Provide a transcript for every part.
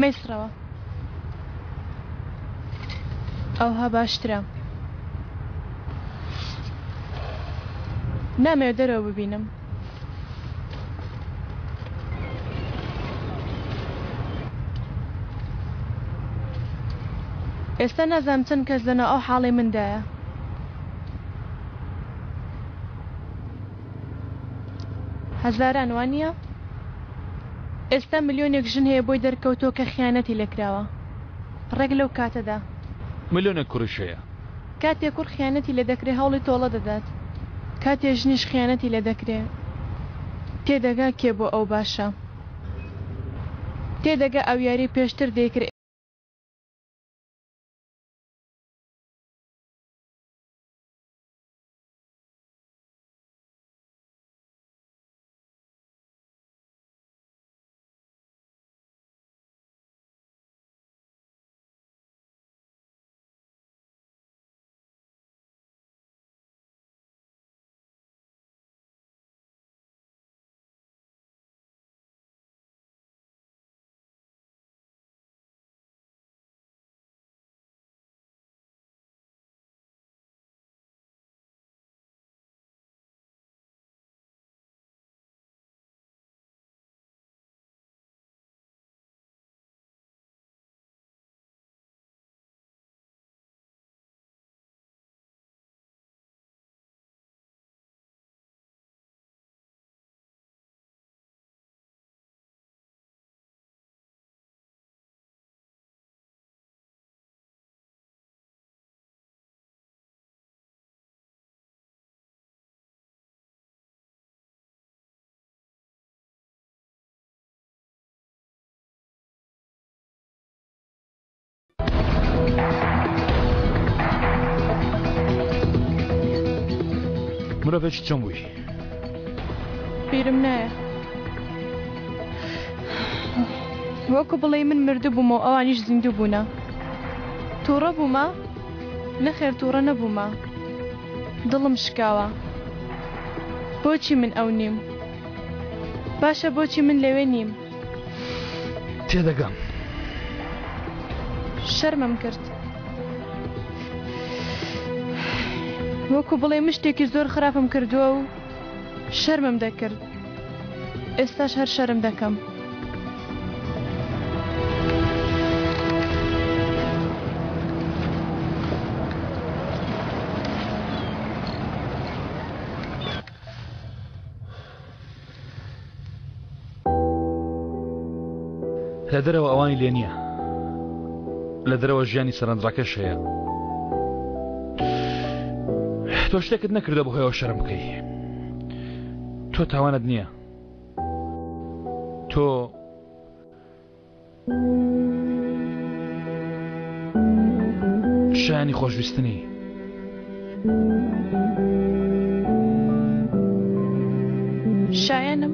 مەیسڕەوە ئەوها باشترە نامەوێت دەرەوە ببینم ئێستا نازانم چەند کەس لەناو ئەو حاڵی مندایە هەزاران وانە ئێستا ملیۆنێک ژن هەیە بۆی دەرکەوتۆ کە خیانەتی لێکراوە ڕێک لەو کاتەدا ملیۆنێک کوڕیش هەیە کاتێک کوڕ خیانەتی لێ دەکرێ هەوڵی تۆڵە دەدات کاتێ ژنیش خیانەتی لێ دەکرێ تێدەگا کێ بۆ ئەو باشە تێدەگا ئەو یاری پێشتر دەیکرێت مرۆڤێکی چۆن بووی؟ بیرم نایە وەکو بڵێ من مردوو بوومە و ئەوانیش زیندوو بوونە تووڕە بوومە؟ نەخێر تووڕە نەبوومە دڵم شکاوە بۆچی من ئەو نیم؟ باشە بۆچی من لەوێ نیم؟ تێدەگەم شەرمەم کرد وەکو بڵێ مشتێکی زۆر خراپم کردووە و شەرمم دەکرد ئێستاش هەر شەرم دەکەم لە دەرەوە ئەوانی لێ نییە لە دەرەوە ژیانی سەرنجڕاکەش هەیە تۆ شتێکت نەکردە بۆ هۆیەوە شەرم بکەی تۆ تاوانت نییە تۆ شایانی خۆشویستنی شایەنم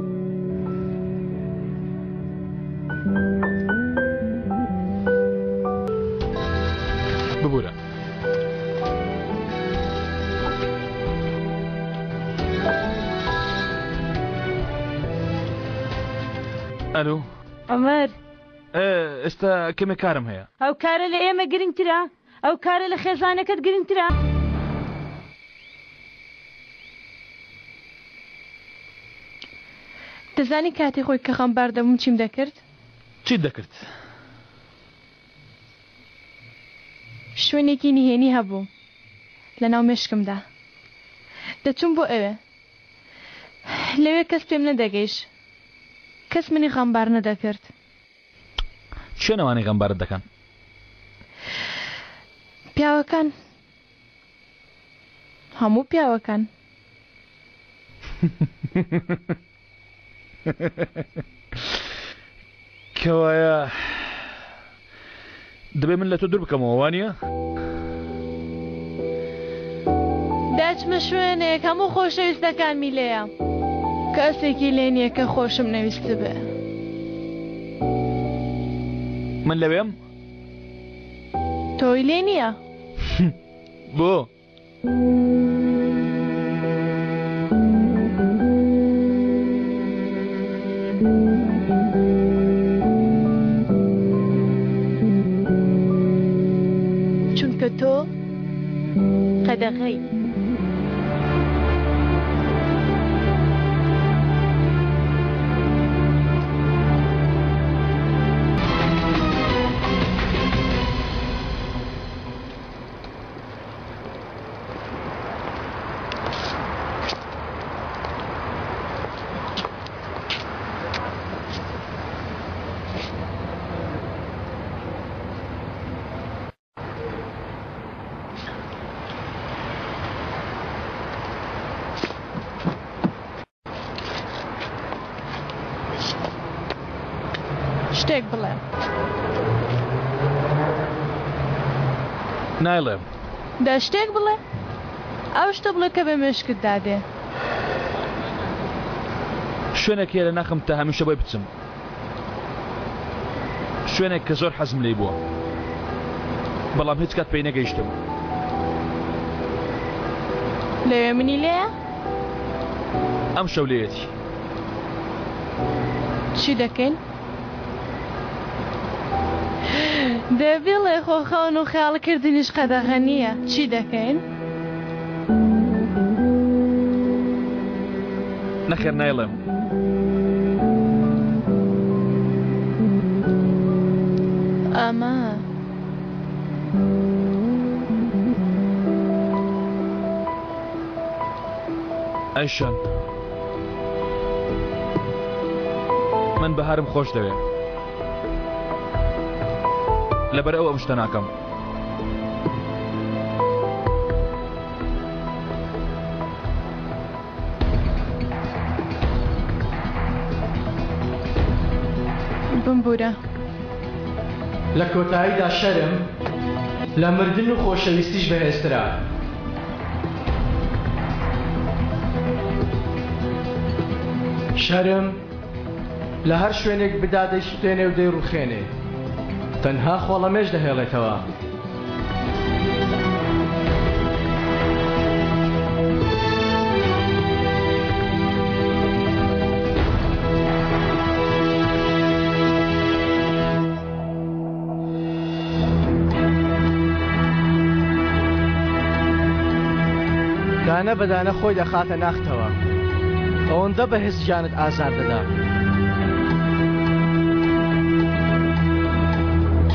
ببوورە ئەلو عمەر ئێستا کەمێک کارم هەیە ئەو کارە لە ئێمە گرنگترە ئەو کارە لە خێزانەکەت گرنگترە دەزانی کاتی خۆی کە خەمبار دەبووم چیم دەکرد؟ چیت دەکرد؟ شوێنێکی نهێنی هەبوو لە ناو مێشکمدا دەچوم بۆ ئەوێ لەوێ کەس پێم نەدەگەیش کەس منی غەمبار نەدەکرد چێ نەوانەی غەمبارت دەکەن؟ پیاوەکان هەموو پیاوەکان کەوایە دەبێ من لە تۆ دوور بکەمەوە وانە؟ داچمە شوێنێک هەموو خۆشەویستەکانمی لێیە کەسێکی لێ نییە کە خۆشم نەویست بێ من لەوێم؟ تۆی لێ نییە؟ بۆ؟ دەغەی شتێک بڵێ. نایڵێم. دا شتێک بڵێ؟ ئەو شتە بڵێ کە بە مێشکت دادێ. شوێنێک هەیە لە ناخم تا هەمیشە بۆی بچم. شوێنێک کە زۆر حەزم لێی بووە. بەڵام هیچ کات پێی نەگەیشتم. لەوێ منی لێیە؟ ئەم شەو لێیەتی. چی دەکەین؟ دەبێڵێ خۆخەون و خیاڵکردنیش قەدەغە نییە. چی دەکەین؟ نەخێر نایڵێم. ئەمە ئەیشان من بەهارم خۆش دەوێ لەبەر ئەو شتە ناکەم. بمبورە لە کۆتاییدا شەرم لە مردن و خۆشەویستیش بەهێزترە. شەرم لە هەر شوێنێک بدا دەیسووتێنێ و دەیڕوخێنێ، تەنها خۆڵەمێش دەهێڵێتەوە. دانە بەدانە خۆی دەخاتە ناختەوە، ئەوەندە بە هێز گیانت ئازار دەدا.